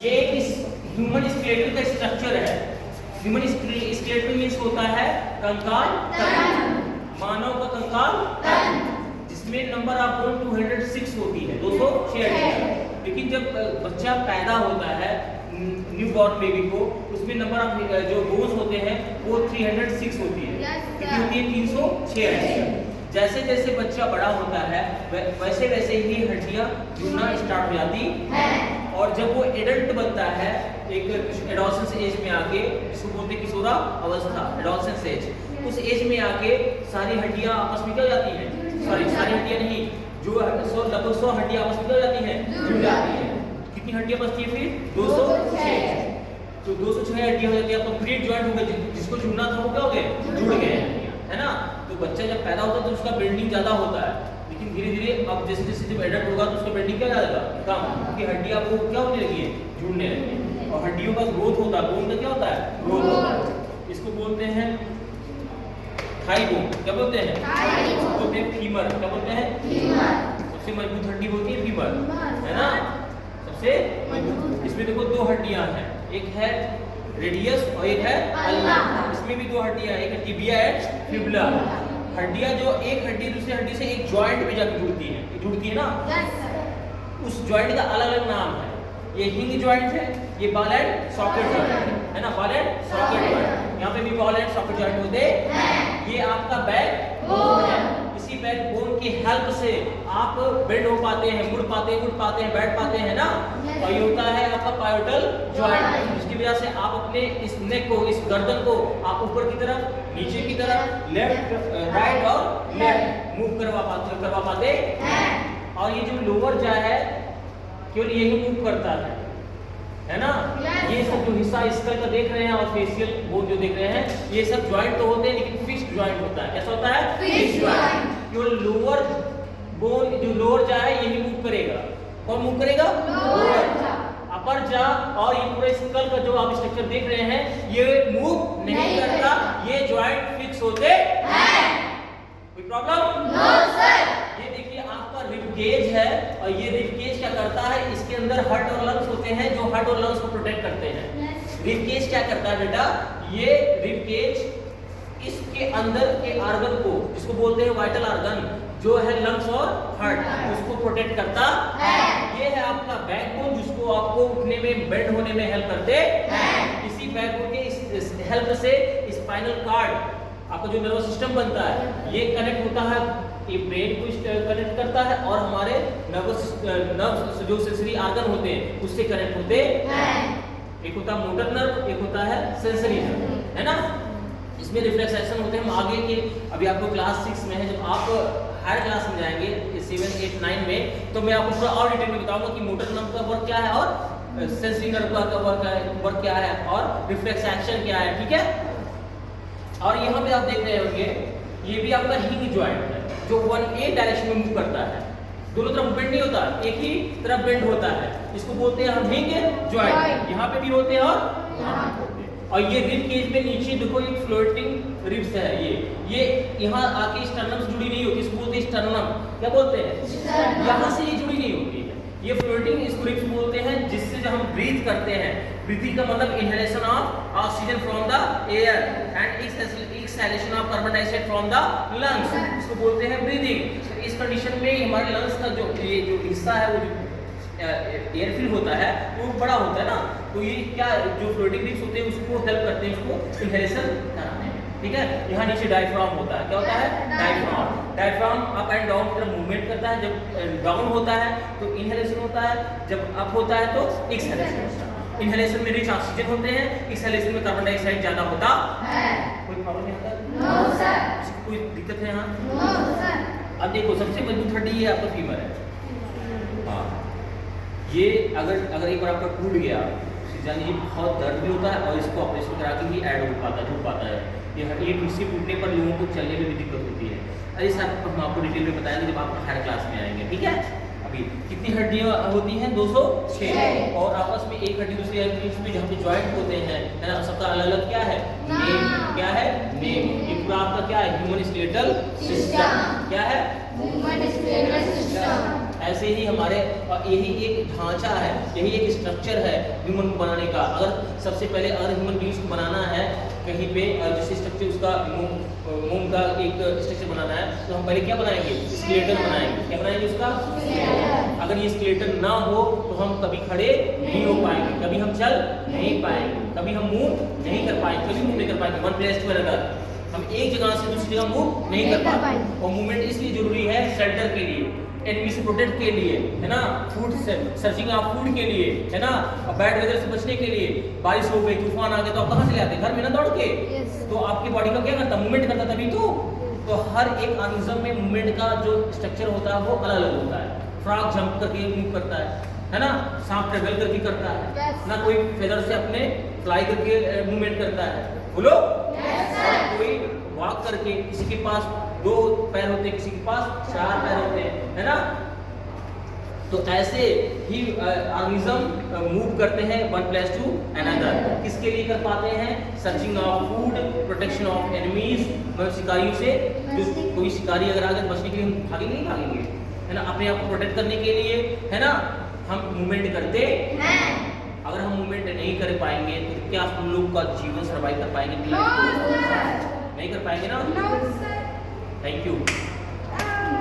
ये इस human skeletal का स्ट्रक्चर है। ह्यूमन स्केलेटल मींस होता है कंकाल तंत्र, मानव का कंकाल तंत्र, जिसमें नंबर ऑफ बोन 206 होती है, 206। लेकिन जब बच्चा पैदा होता है न्यू बॉर्न बेबी को, उसमें नंबर ऑफ जो बोन्स होते हैं वो 306 होती है। कितनी होती है? 306। जैसे जैसे बच्चा बड़ा होता है वैसे वैसे ही हड्डियां जुड़ना स्टार्ट हो जाती है। और जब वो एडल्ट बनता है, एक एडोलसेंस एज में आके, जिसको बोलते हैं किशोरा अवस्था, एडोलसेंस एज, उस एज में आके सारी हड्डियां आपस में क्या हो जाती हैं? सारी हड्डियां नहीं, जो लगभग 100 हड्डियां आपस में क्या हो जाती हैं? जुड़ जाती हैं। कितनी हड्डियां बचती है फिर? 206। तो 206 हड्डियां हो जाती है। कंप्लीट जॉइंट हो गए, जिसको जुड़ना था वो क्या हो गए? जुड़ गए, है ना। तो बच्चा जब पैदा होता है तो उसका बेंडिंग ज्यादा होता है, लेकिन धीरे धीरे अब जैसे जैसे जब एडल्ट होगा तो उसका बेंडिंग क्या जाएगा? कम, क्योंकि हड्डियां वो क्या होने लगी है? जुड़ने लगी है। और हड्डियों का ग्रोथ होता है, बोन का क्या होता है? ग्रोथ होता है। इसको बोलते हैं थाई बोन। क्या बोलते हैं? इसको बोलते हैं फीमर। क्या बोलते हैं? फीमर। सबसे मजबूत हड्डी होती है फीमर, है ना, सबसे मजबूत। इसमें देखो दो हड्डियां हैं, एक है रेडियस और एक है अल्ना। इसमें भी दो हड्डियां, एक है टिबिया एंड फिबुला। हड्डियां जो एक हड्डी दूसरी हड्डी से एक जॉइंट में जाकर जुड़ती है ना, उस जॉइंट का अलग अलग नाम है। ये हिंग जॉइंट है, ये बॉल एंड सॉकेट जॉइंट है ना, बॉल एंड सॉकेट जॉइंट। यहाँ पे भी बॉल एंड सॉकेट जॉइंट होते हैं। ये आपका बैक बोन है। इसी बैक बोन की हेल्प से आप बेंड हो पाते हैं, मुड़ पाते हैं, उठ पाते हैं, बैठ पाते हैं ना। और ये होता है आपका पायोटल जॉइंट, जिसकी वजह से आप अपने इस नेक को, इस गर्दन को आप ऊपर की तरफ, नीचे की तरफ, लेफ्ट राइट और लेफ्ट मूव करवा पाते हैं। और ये जो लोअर जा है केवल यही मूव करता है ना। ये सब जो हिस्सा स्कल का देख रहे हैं और फेशियल बोन जो देख रहे हैं, ये सब जॉइंट तो होते हैं लेकिन फिक्स्ड जॉइंट होता है। कैसा होता है? Fixed joint. केवल लोअर बोन जो लोअर जा है यही मूव करेगा। कौन मूव करेगा? लोअर जा। अपर जा और ये पूरे स्कल का जो आप स्ट्रक्चर देख रहे हैं ये मूव नहीं करता, ये जॉइंट फिक्स होते हैं। कोई प्रॉब्लम? No sir. ये देखिए आपका रिब केज है, और ये रिब केज क्या करता है? इसके अंदर हार्ट और लंग्स होते हैं जो हार्ट और लंग्स को प्रोटेक्ट करते हैं। रिब केज क्या करता है बेटा? ये रिब केज इसके अंदर के ऑर्गन को, जिसको बोलते हैं वाइटल ऑर्गन, जो है लंग्स और हार्ट, उसको प्रोटेक्ट करता है। ये है आपका बैकबोन, जिसको आपको उठने में, बेंड होने में हेल्प करते हैं। इसी बैकबोन के इस हेल्प से स्पाइनल कार्ड, आपका जो नर्वस सिस्टम बनता है, ये कनेक्ट होता है, ये ब्रेन को कनेक्ट करता है और हमारे नर्व्स जो सेंसरी ऑर्गन होते हैं उससे कनेक्ट होते हैं। एक होता है मोटर नर्व, एक होता है सेंसरी नर्व, है ना। इसमें रिफ्लेक्स एक्शन होते हैं। हम आगे के, अभी आपको क्लास 6 में है, जब आप हायर क्लास में जाएंगे 7, 8, 9 में, तो मैं आपको पूरा और डिटेल में बताऊंगा कि मोटर नर्व का वर्क क्या है और सेंसरी नर्व का वर्क क्या है और रिफ्लेक्स एक्शन क्या है, ठीक है। और यहाँ पे आप देख रहे होंगे ये भी आपका हिंग जॉइंट है, जो 1A डायरेक्शन में मूव करता है। दोनों तरफ बेंड नहीं होता, एक ही तरफ बेंड होता है। इसको बोलते हैं हम हिंग जॉइंट। यहाँ पे भी होते हैं और यहाँ पे होते हैं। और ये रिब केज में नीचे देखो एक फ्लोटिंग रिब्स है। ये यहाँ आके स्टर्नम से जुड़ी नहीं होती, इसको बोलते हैं स्टर्नम। क्या बोलते हैं? यहाँ से ये जुड़ी नहीं होती है, ये फ्लोटिंग इसको रिब्स बोलते हैं, जिससे जब हम ब्रीथ करते हैं, ब्रीथिंग का मतलब inhalation of oxygen from the air and exhalation of carbon dioxide from the lungs, इसको बोलते हैं ब्रीथिंग। इस कंडीशन में हमारे लंग्स का जो हिस्सा है, वो जो एयर फिल होता है वो बड़ा होता है ना, तो ये क्या जो फ्लोटिंग रिब्स होते हैं उसको हेल्प करते हैं उसको इनहेलेशन कराने में, ठीक है। यहाँ नीचे डायफ्राम होता है। क्या होता है? डायफ्राम अप एंड डाउन की तरफ मूवमेंट करता है। जब डाउन होता है तो इनहेलेशन होता है, जब अप होता है तो एक्सहेलेशन होता है। इनहेलेशन में रिच ऑक्सीजन होते हैं, एक्सहेलेशन में कार्बन डाइऑक्साइड ज्यादा होता है। कोई प्रॉब्लम नहीं होता? No sir. कोई दिक्कत है यहाँ? No sir. अब देखो सबसे मजबूत हड्डी ये आपका फीमर है। हाँ, ये अगर एक बार आपका टूट गया, जानिए ये बहुत दर्द भी होता है और इसको ऑपरेशन करा के भी ऐड हो पाता है, जुड़ पाता है। ये किसी टूटने पर लोगों को चलने में भी दिक्कत होती है। अरे सर हम आपको डिटेल में बताएंगे जब आप हायर क्लास में आएंगे, ठीक है। अभी कितनी हड्डियां होती हैं? 206। और आपस में एक हड्डी दूसरी हड्डी में जहाँ पे जॉइंट होते हैं, है ना, सबका अलग अलग क्या है? नेम। क्या है? नेम। ये पूरा आपका क्या है? Human skeletal system. क्या है? Human skeletal system. ऐसे ही हमारे यही एक ढांचा है, यही एक स्ट्रक्चर है ह्यूमन को बनाने का। अगर सबसे पहले अगर ह्यूमन बींग्स को बनाना है कहीं पे जैसे स्ट्रक्चर उसका मून का एक स्ट्रक्चर बनाना है तो हम पहले क्या बनाएंगे? स्केलेटन बनाएंगे। क्या बनाएंगे उसका? अगर ये स्केलेटन ना हो तो हम कभी खड़े नहीं हो पाएंगे, कभी हम चल नहीं पाएंगे, कभी हम मूव नहीं कर पाएंगे, कभी मूव नहीं कर पाएंगे वन प्लेस टू अनदर। हम एक जगह से दूसरी जगह मूव नहीं कर पाएंगे। और मूवमेंट इसलिए जरूरी है शेल्टर के लिए, एनिमी से प्रोटेक्ट के लिए, है ना, फूड से सर्चिंग ऑफ फूड के लिए, है ना, और बैड वेदर से बचने के लिए। बारिश हो गई, तूफान आ गया तो आप कहाँ चले आते? घर में ना दौड़ के। तो आपकी बॉडी का क्या करता? मूवमेंट करता तभी तो हर एक ऑर्गेनिज्म में मूवमेंट का जो स्ट्रक्चर होता है वो अलग अलग होता है। फ्रॉग जंप करके मूव करता है ना, सांप ट्रेवल करके करता है ना, कोई फेदर से अपने फ्लाई करके मूवमेंट करता है। बोलो कोई वॉक करके, किसी के पास 2 पैर होते हैं, किसी के पास 4 पैर होते हैं, है ना। तो ऐसे ही ऑर्गेनिज्म मूव करते हैं वन प्लेस टू अनदर। किसके लिए कर पाते हैं? Searching of food, protection of enemies, मतलब शिकारियों से। जो कोई शिकारी अगर आगे बचने के लिए हम भागेंगे नहीं भागेंगे, है ना, अपने आप को प्रोटेक्ट करने के लिए, है ना, हम मूवमेंट करते हैं। अगर हम मूवमेंट नहीं कर पाएंगे तो क्या हम लोग का जीवन सर्वाइव कर पाएंगे? नहीं कर पाएंगे ना। Thank you.